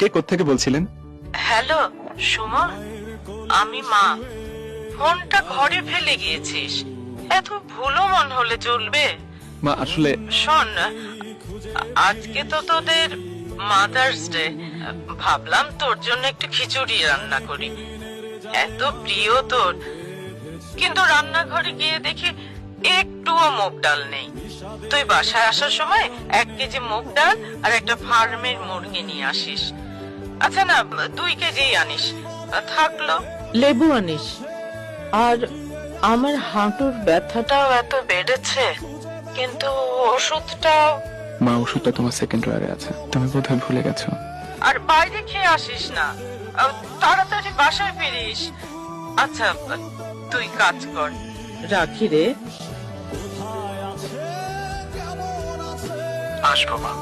কে কোত্থেকে বলছিলেন? হ্যালো সুমন, আমি মা। ফোনটা ঘরে ফেলে গিয়েছিস, এত ভুলো মন হলে চলবে? মা আসলে শোন, আজকে তো তোদের মাদার্স ডে, ভাবলাম তোর জন্য একটু খিচুড়ি রান্না করি, এত প্রিয় তোর। কিন্তু রান্নাঘরে গিয়ে দেখি একটুও মুগ ডাল নেই। তুই বাসায় আসার সময় 1 কেজি মুগ ডাল আর একটা ফার্মের মুরগি নিয়ে আসিস। আচ্ছা না, 2 কেজি আনিস। থাকলো লেবু আনিস। আর আমার হাঁটুর ব্যথাটাও এত বেড়েছে, কিন্তু ওষুধটাও। মা, ওষুধটা তোমার সেকেন্ড ড্রয়ারে আছে, তুমি বোধহয় ভুলে গেছো। আর বাইরে খেয়ে আসিস না, তাড়াতাড়ি বাসায় ফিরিস। আচ্ছা, তুই কাজ কর, রাখি রে। আসবো মা।